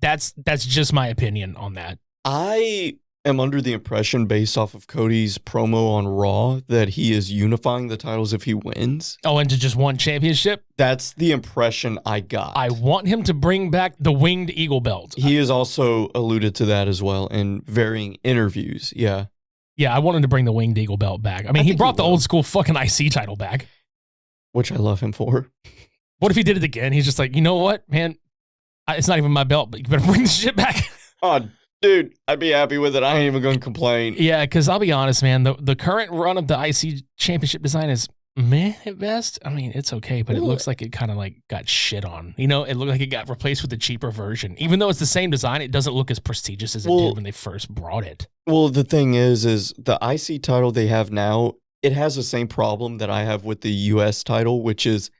That's just my opinion on that. I am under the impression, based off of Cody's promo on Raw, that he is unifying the titles if he wins. Oh, into just one championship? That's the impression I got. I want him to bring back the winged eagle belt. He has also alluded to that as well in varying interviews. Yeah. Yeah, I want him to bring the winged eagle belt back. I mean, he brought the old school fucking IC title back. Which I love him for. What if he did it again? He's just like, you know what, man? It's not even my belt, but you better bring this shit back. Oh, dude, I'd be happy with it. I ain't even going to complain. Yeah, because I'll be honest, man. The current run of the IC championship design is meh at best. I mean, it's okay, but it looks like it kind of like got shit on. You know, it looked like it got replaced with a cheaper version. Even though it's the same design, it doesn't look as prestigious as it did when they first brought it. Well, the thing is the IC title they have now, it has the same problem that I have with the US title, which is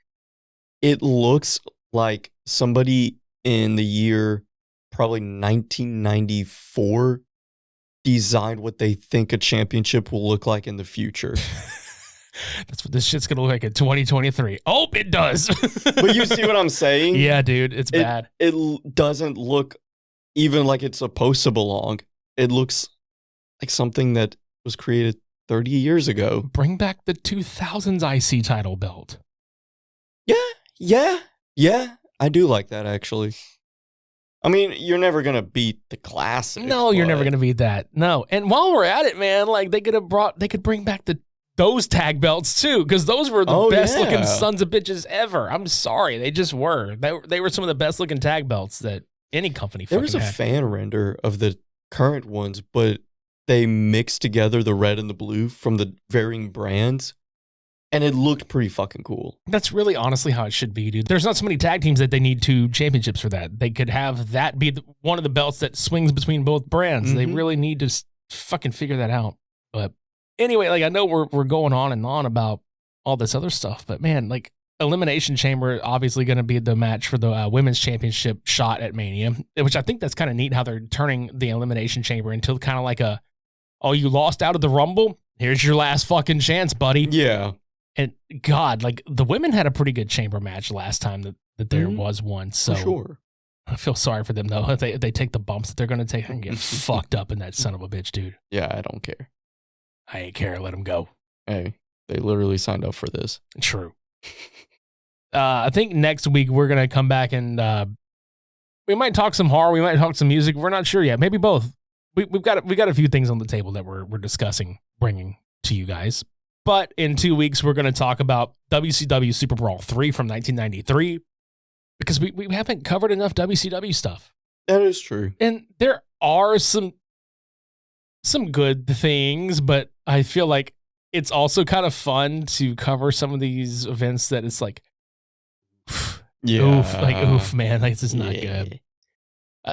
it looks like somebody in the year probably 1994 designed what they think a championship will look like in the future. That's what this shit's gonna look like in 2023. Oh, it does. But you see what I'm saying? Yeah, dude, it's bad. It doesn't look even like it's supposed to belong. It looks like something that was created 30 years ago. Bring back the 2000s IC title belt. Yeah. I do like that, actually. I mean, you're never going to beat the classic. No, you're never going to beat that. No. And while we're at it, man, like they could bring back those tag belts too, because those were the best looking sons of bitches ever. I'm sorry. They just were. They were some of the best looking tag belts that any company fucking had. There was a fan render of the current ones, but they mixed together the red and the blue from the varying brands. And it looked pretty fucking cool. That's really honestly how it should be, dude. There's not so many tag teams that they need 2 championships for that. They could have that be one of the belts that swings between both brands. Mm-hmm. They really need to fucking figure that out. But anyway, like I know we're going on and on about all this other stuff, but man, like Elimination Chamber obviously going to be the match for the women's championship shot at Mania, which I think that's kind of neat how they're turning the Elimination Chamber into kind of like you lost out of the Rumble? Here's your last fucking chance, buddy. Yeah. And God, like the women had a pretty good chamber match last time that there was one. So for sure. I feel sorry for them though. If they take the bumps that they're going to take and get fucked up in that son of a bitch, dude. Yeah, I don't care. I ain't care. Let them go. Hey, they literally signed up for this. True. I think next week we're going to come back and we might talk some horror. We might talk some music. We're not sure yet. Maybe both. We've got a few things on the table that we're discussing bringing to you guys. But in 2 weeks, we're going to talk about WCW Super Brawl 3 from 1993 because we haven't covered enough WCW stuff. That is true. And there are some good things, but I feel like it's also kind of fun to cover some of these events that it's like, oof, man, like, this is not good.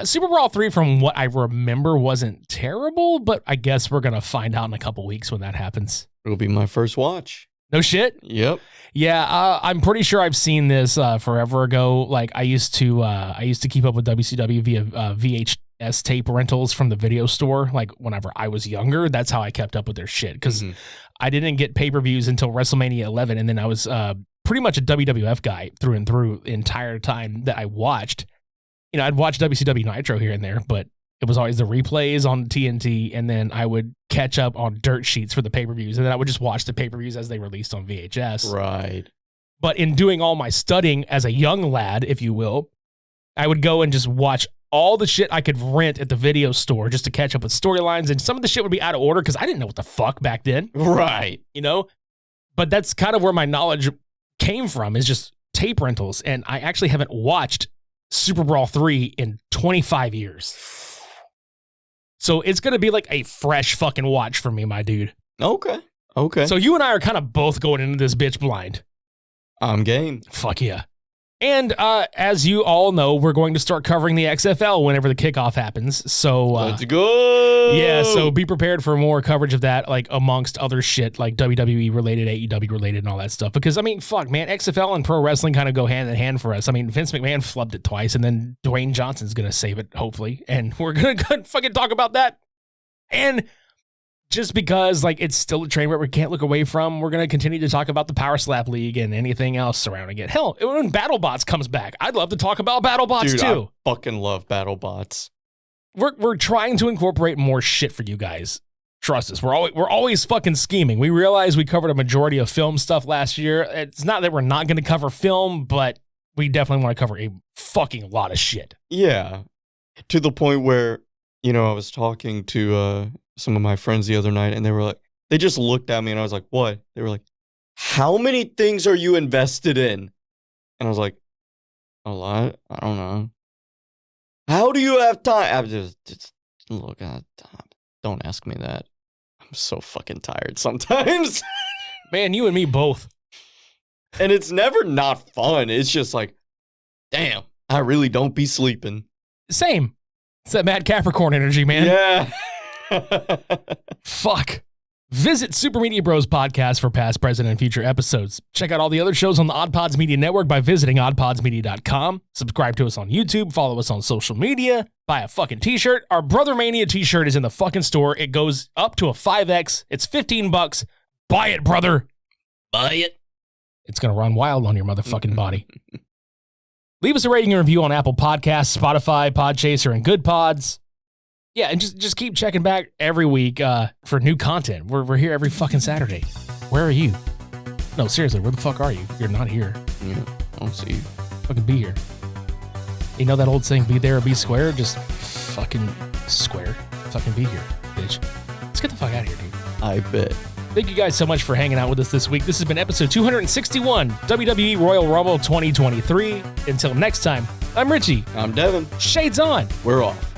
Super Brawl 3, from what I remember, wasn't terrible, but I guess we're going to find out in a couple weeks when that happens. It'll be my first watch. No shit? Yep. Yeah, I'm pretty sure I've seen this forever ago. Like, I used to keep up with WCW via VHS tape rentals from the video store. Like, whenever I was younger, that's how I kept up with their shit. Because I didn't get pay-per-views until WrestleMania 11, and then I was pretty much a WWF guy through and through the entire time that I watched. You know, I'd watch WCW Nitro here and there, but it was always the replays on TNT, and then I would catch up on dirt sheets for the pay-per-views, and then I would just watch the pay-per-views as they released on VHS. Right. But in doing all my studying as a young lad, if you will, I would go and just watch all the shit I could rent at the video store just to catch up with storylines, and some of the shit would be out of order because I didn't know what the fuck back then. Right. You know? But that's kind of where my knowledge came from, is just tape rentals, and I actually haven't watched Super Brawl 3 in 25 years. So it's going to be like a fresh fucking watch for me, my dude. Okay. So you and I are kind of both going into this bitch blind. I'm game. Fuck yeah. And as you all know, we're going to start covering the XFL whenever the kickoff happens. So let's go. Yeah, so be prepared for more coverage of that, like amongst other shit, like WWE related, AEW related, and all that stuff. Because I mean, fuck, man, XFL and pro wrestling kind of go hand in hand for us. I mean, Vince McMahon flubbed it twice, and then Dwayne Johnson's gonna save it, hopefully, and we're gonna fucking talk about that. And just because, like, it's still a train wreck we can't look away from, we're going to continue to talk about the Power Slap League and anything else surrounding it. Hell, when BattleBots comes back, I'd love to talk about BattleBots too. I fucking love BattleBots. We're trying to incorporate more shit for you guys. Trust us. We're always fucking scheming. We realize we covered a majority of film stuff last year. It's not that we're not going to cover film, but we definitely want to cover a fucking lot of shit. Yeah. To the point where, you know, I was talking to some of my friends the other night, and they were like, they just looked at me, and I was like, what? They were like, how many things are you invested in? And I was like, a lot? I don't know. How do you have time? I'm just look at time. Don't ask me that. I'm so fucking tired sometimes. Man, you and me both. And it's never not fun. It's just like, damn, I really don't be sleeping. Same. It's that Mad Capricorn energy, man. Yeah. Fuck. Visit Super Media Bros Podcast for past, present, and future episodes. Check out all the other shows on the OddPods Media Network by visiting oddpodsmedia.com. Subscribe to us on YouTube. Follow us on social media. Buy a fucking t-shirt. Our Brother Mania t-shirt is in the fucking store. It goes up to a 5X. It's $15. Buy it, brother. Buy it. It's going to run wild on your motherfucking body. Leave us a rating and review on Apple Podcasts, Spotify, Podchaser, and GoodPods. Yeah, and just keep checking back every week for new content. We're here every fucking Saturday. Where are you? No, seriously, where the fuck are you? You're not here. Yeah, I don't see you. Fucking be here. You know that old saying, be there or be square? Just fucking square. Fucking be here, bitch. Let's get the fuck out of here, dude. I bet. Thank you guys so much for hanging out with us this week. This has been episode 261, WWE Royal Rumble 2023. Until next time, I'm Richie. I'm Devin. Shades on. We're off.